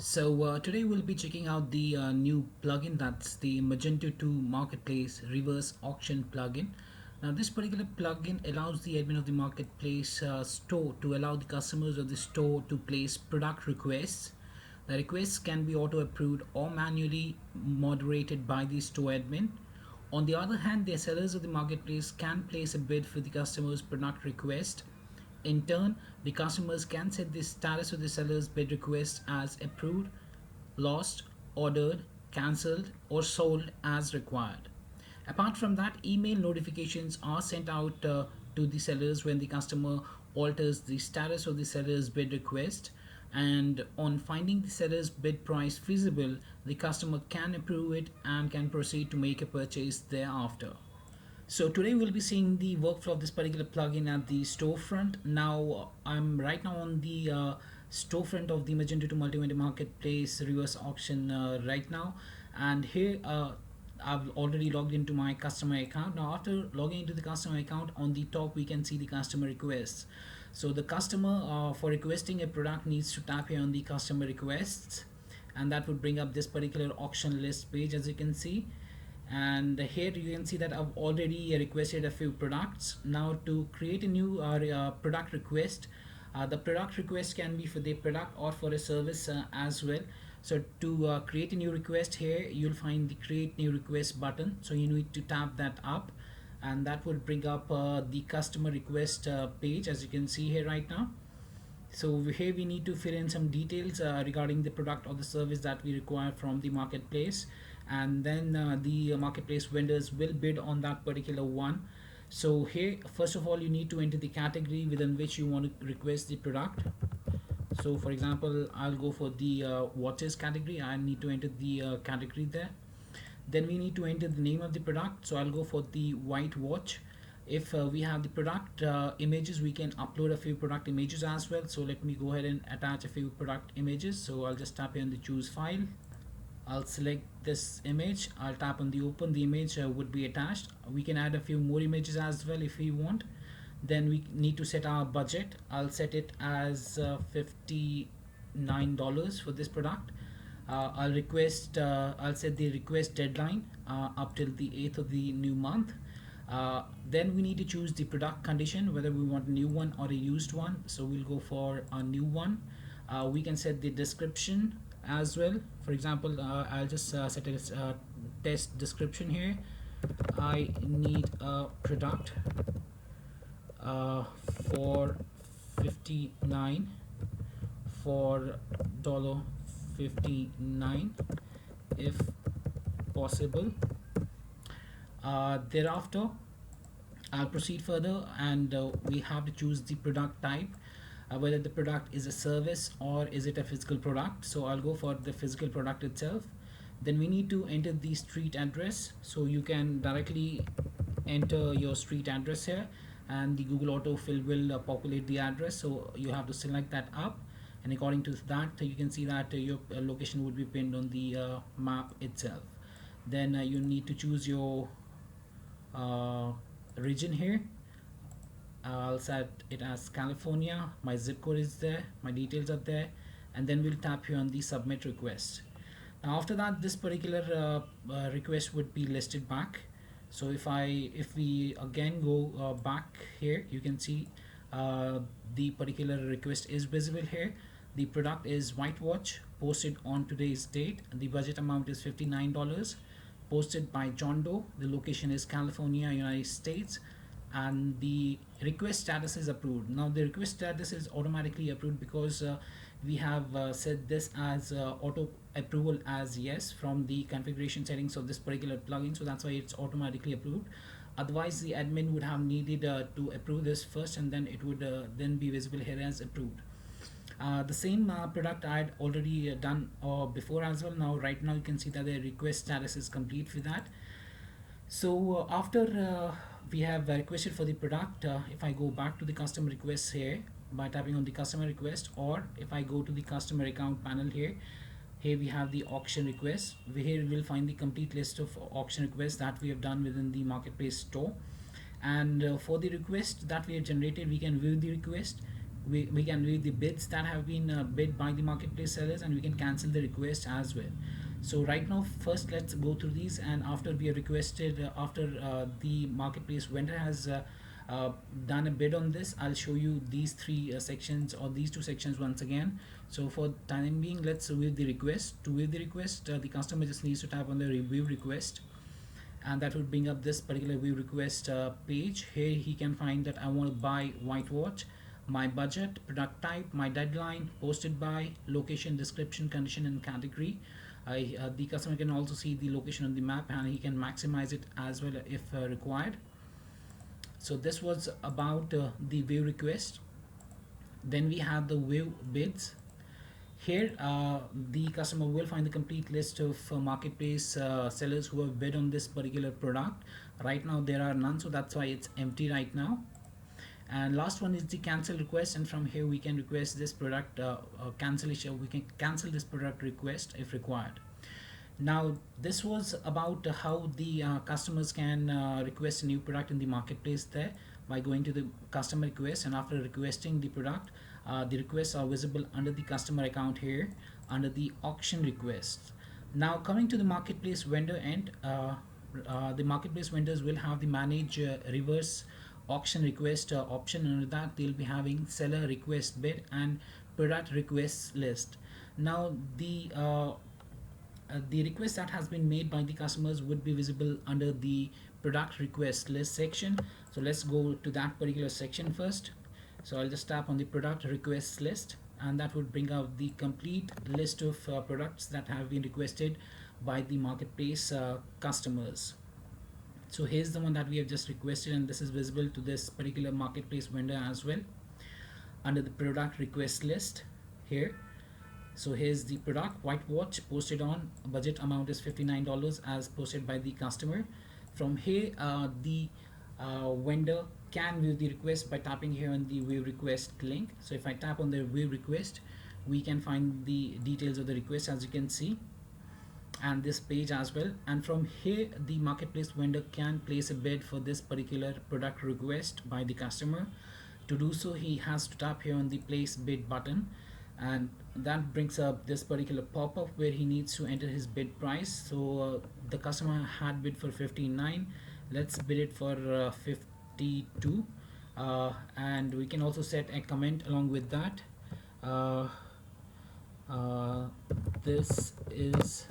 Today we'll be checking out the new plugin, that's the Magento 2 Marketplace Reverse Auction plugin. Now this particular plugin allows the admin of the marketplace store to allow the customers of the store to place product requests. The requests can be auto approved or manually moderated by the store admin. On the other hand, the sellers of the marketplace can place a bid for the customer's product request. In turn, the customers can set the status of the seller's bid request as approved, lost, ordered, cancelled, or sold as required. Apart from that, email notifications are sent out to the sellers when the customer alters the status of the seller's bid request. And on finding the seller's bid price feasible, the customer can approve it and can proceed to make a purchase thereafter. So today we'll be seeing the workflow of this particular plugin at the storefront. Now I'm right now on the storefront of the Magento 2 Multi-Vendor Marketplace Reverse Auction right now, and here I've already logged into my customer account. Now after logging into the customer account, on the top we can see the customer requests. So the customer for requesting a product needs to tap here on the customer requests, and that would bring up this particular auction list page, as you can see. And here you can see that I've already requested a few products. Now to create a new product request, the product request can be for the product or for a service as well. So to create a new request, here you'll find the create new request button, so you need to tap that up, and that will bring up the customer request page, as you can see here right now. So here we need to fill in some details regarding the product or the service that we require from the marketplace, and then the marketplace vendors will bid on that particular one. So here first of all you need to enter the category within which you want to request the product. So for example, I'll go for the watches category. I need to enter the category there. Then we need to enter the name of the product, so I'll go for the white watch. If we have the product images, we can upload a few product images as well. So let me go ahead and attach a few product images. So I'll just tap here on the choose file. I'll select this image, I'll tap on the open. The image would be attached. We can add a few more images as well if we want. Then we need to set our budget. I'll set it as $59 for this product. I'll set the request deadline up till the 8th of the new month. Then we need to choose the product condition, whether we want a new one or a used one. So we'll go for a new one. We can set the description as well. For example, I'll just set a test description here. I need a product for 59 for $59 if possible. Thereafter I'll proceed further, and we have to choose the product type, whether the product is a service or is it a physical product. So I'll go for the physical product itself. Then we need to enter the street address, so you can directly enter your street address here, and the Google autofill will populate the address. So you have to select that up, and according to that you can see that your location would be pinned on the map itself. Then you need to choose your region here. I'll set it as California. My zip code is there, my details are there, and then we'll tap here on the submit request. Now after that, this particular request would be listed back. So if we again go back here, you can see the particular request is visible here. The product is white watch, posted on today's date. The budget amount is $59, posted by John Doe. The location is California, United States, and the request status is approved. Now the request status is automatically approved because we have set this as auto approval as yes from the configuration settings of this particular plugin, so that's why it's automatically approved. Otherwise the admin would have needed to approve this first, and then it would then be visible here as approved. The same product I had already done before as well. Now right now you can see that the request status is complete for that. So after we have requested for the product, if I go back to the customer requests here by tapping on the customer request, or if I go to the customer account panel here, here we have the auction requests. Here we'll find the complete list of auction requests that we have done within the marketplace store. And for the request that we have generated, we can view the request, we can view the bids that have been bid by the marketplace sellers, and we can cancel the request as well. So right now, first let's go through these, and after we have requested, after the marketplace vendor has uh, done a bid on this, I'll show you these three sections, or these two sections once again. So for time being, let's view the request. To view the request, the customer just needs to tap on the review request, and that would bring up this particular view request page. Here he can find that I want to buy white watch, my budget, product type, my deadline, posted by, location, description, condition, and category. The customer can also see the location on the map, and he can maximize it as well if required. So this was about the view request. Then we have the view bids. Here, the customer will find the complete list of marketplace sellers who have bid on this particular product. Right now, there are none, so that's why it's empty right now. And last one is the cancel request, and from here we can request this product cancellation. We can cancel this product request if required. Now, this was about how the customers can request a new product in the marketplace there by going to the customer request, and after requesting the product, the requests are visible under the customer account here under the auction requests. Now, coming to the marketplace vendor end, the marketplace vendors will have the manage reverse auction request option. Under that, they'll be having seller request bid and product request list. Now, the request that has been made by the customers would be visible under the product request list section. So let's go to that particular section first. So I'll just tap on the product request list, and that would bring out the complete list of products that have been requested by the marketplace customers. So here's the one that we have just requested, and this is visible to this particular marketplace vendor as well under the product request list here. So here's the product, white watch, posted on, budget amount is $59 as posted by the customer. From here, the vendor can view the request by tapping here on the view request link. So if I tap on the view request, we can find the details of the request, as you can see, and this page as well. And from here, the marketplace vendor can place a bid for this particular product request by the customer. To do so, he has to tap here on the place bid button, and that brings up this particular pop-up where he needs to enter his bid price. So the customer had bid for 59. Let's bid it for 52, and we can also set a comment along with that. uh, this is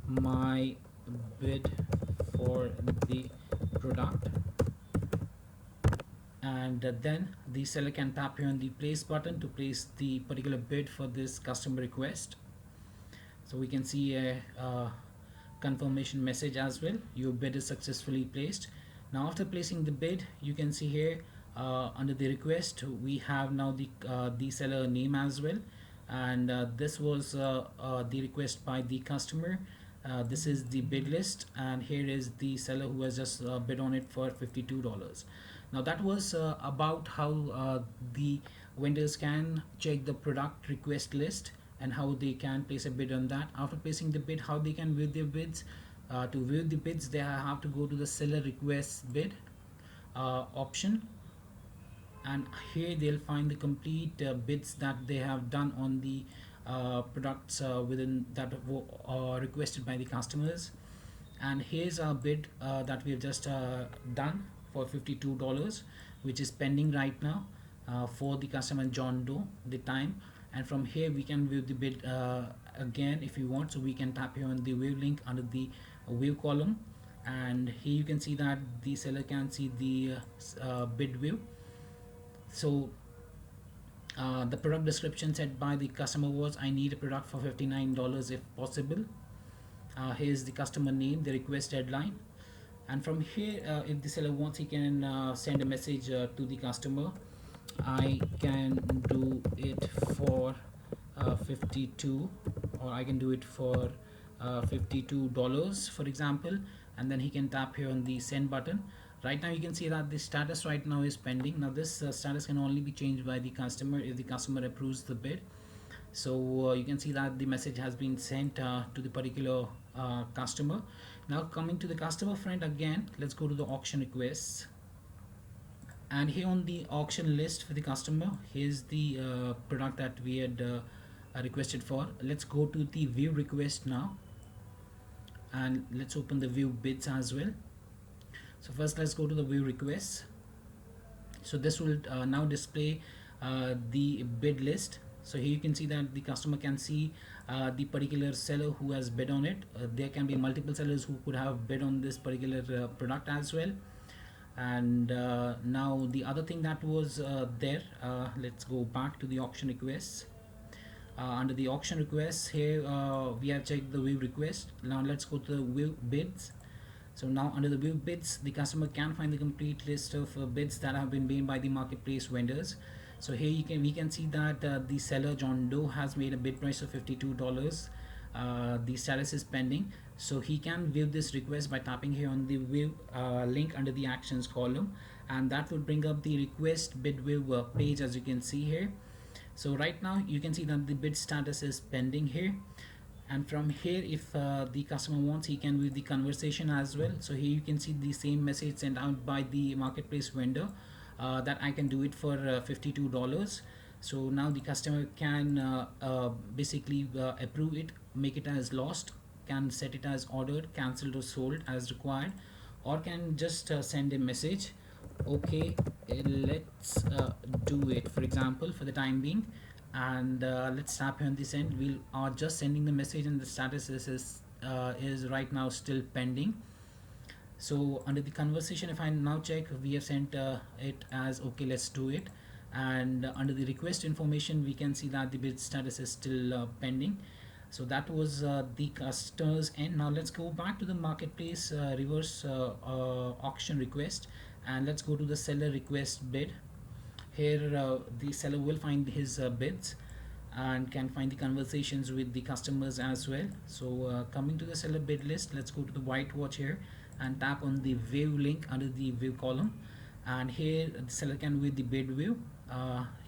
my bid for the product, and then the seller can tap here on the place button to place the particular bid for this customer request. So we can see a confirmation message as well, your bid is successfully placed. Now after placing the bid, you can see here under the request we have now the seller name as well, and this was the request by the customer. This is the bid list, and here is the seller who has just bid on it for $52. Now that was about how the vendors can check the product request list and how they can place a bid on that. After placing the bid, how they can view their bids. To view the bids, they have to go to the seller request bid option, and here they'll find the complete bids that they have done on the products within that requested by the customers. And here's our bid that we have just done for $52, which is pending right now for the customer John Doe, the time. And from here we can view the bid again if you want. So we can tap here on the view link under the view column, and here you can see that the seller can see the bid view. So the product description set by the customer was, I need a product for $59 if possible. Here's the customer name, the request deadline, and from here if the seller wants, he can send a message to the customer, I can do it for 52, or I can do it for $52 for example, and then he can tap here on the send button. Right now you can see that the status right now is pending. Now this status can only be changed by the customer if the customer approves the bid. So you can see that the message has been sent to the particular customer. Now coming to the customer front again, let's go to the auction requests. And here on the auction list for the customer, here's the product that we had requested for. Let's go to the view request now, and let's open the view bids as well. So first let's go to the view requests. So this will now display the bid list. So here you can see that the customer can see the particular seller who has bid on it. There can be multiple sellers who could have bid on this particular product as well. And now the other thing that was there, let's go back to the auction requests. Under the auction requests, here we have checked the view request. Now let's go to the view bids. So now under the view bids, the customer can find the complete list of bids that have been made by the marketplace vendors. So here we can see that the seller John Doe has made a bid price of $52. The status is pending. So he can view this request by tapping here on the view link under the actions column, and that will bring up the request bid view page, as you can see here. So right now you can see that the bid status is pending here, and from here if the customer wants, he can view the conversation as well. So here you can see the same message sent out by the marketplace vendor that I can do it for $52. So now the customer can basically approve it, make it as lost, can set it as ordered, cancelled or sold as required, or can just send a message, okay, let's do it, for example, for the time being. And let's tap here on this end. We are just sending the message, and the status is right now still pending. So under the conversation, if I now check, we have sent it as okay, let's do it. And under the request information, we can see that the bid status is still pending. So that was the customer's end. Now let's go back to the marketplace reverse auction request, and let's go to the seller request bid. Here the seller will find his bids and can find the conversations with the customers as well. So coming to the seller bid list, let's go to the white watch here and tap on the view link under the view column, and here the seller can view the bid view.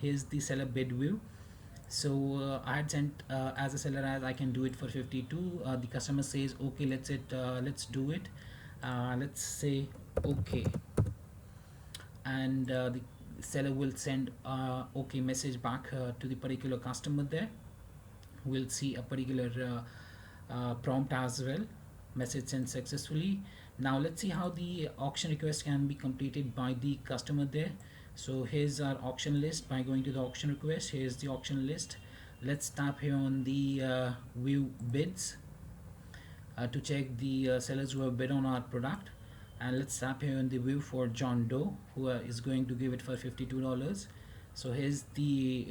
Here's the seller bid view. So I had sent as a seller as I can do it for 52. The customer says okay, let's do it. Let's say okay, and the seller will send okay message back to the particular customer. There we'll see a particular prompt as well, message sent successfully. Now let's see how the auction request can be completed by the customer there. So here's our auction list. By going to the auction request, here's the auction list. Let's tap here on the view bids to check the sellers who have bid on our product, and let's tap here on the view for John Doe, who is going to give it for $52. So here's the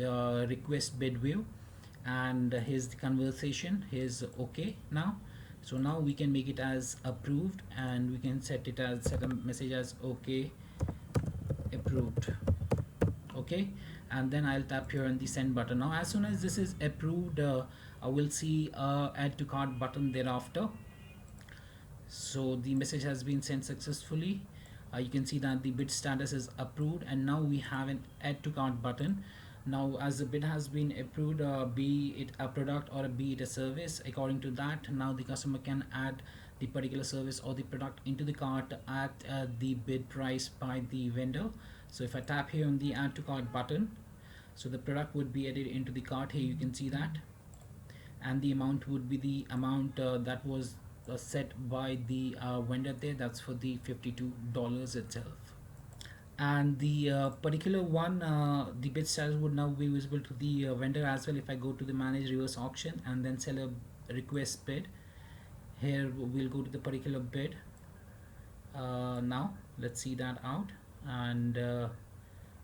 request bid view, and here's the conversation. Here's okay now. So now we can make it as approved, and we can set a message as okay, approved. Okay, and then I'll tap here on the send button. Now as soon as this is approved, I will see add to cart button thereafter. So the message has been sent successfully. You can see that the bid status is approved, and now we have an add to cart button. Now as the bid has been approved, be it a product or be it a service, according to that, now the customer can add the particular service or the product into the cart at the bid price by the vendor. So if I tap here on the add to cart button, so the product would be added into the cart. Here you can see that, and the amount would be the amount that was set by the vendor there. That's for the $52 itself. And the particular one, the bid status would now be visible to the vendor as well. If I go to the manage reverse auction and then seller request bid, here we'll go to the particular bid. Now let's see that out, and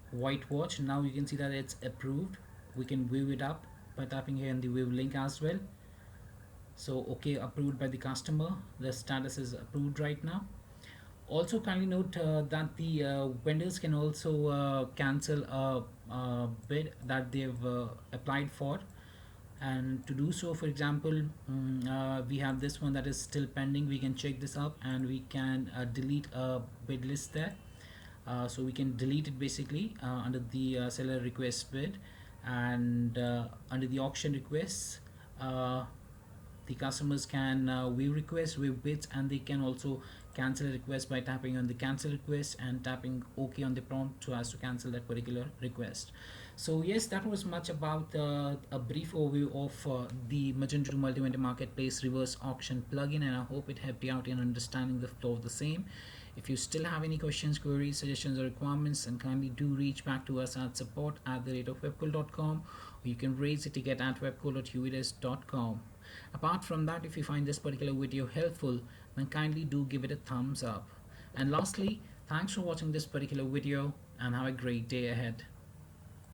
white watch, now you can see that it's approved. We can view it up by tapping here in the view link as well. So okay, approved by the customer. The status is approved right now. Also kindly note that the vendors can also cancel a bid that they've applied for, and to do so, for example, we have this one that is still pending. We can check this up, and we can delete a bid list there. So we can delete it basically under the seller request bid, and under the auction requests, the customers can view requests, view bids, and they can also cancel a request by tapping on the cancel request and tapping OK on the prompt so as to cancel that particular request. So yes, that was much about a brief overview of the Magento 2 Multi-Vendor Marketplace reverse auction plugin, and I hope it helped you out in understanding the flow of the same. If you still have any questions, queries, suggestions, or requirements, then kindly do reach back to us at support@webcool.com, or you can raise a ticket at webcool.uvides.com. Apart from that, if you find this particular video helpful, then kindly do give it a thumbs up. And lastly, thanks for watching this particular video and have a great day ahead.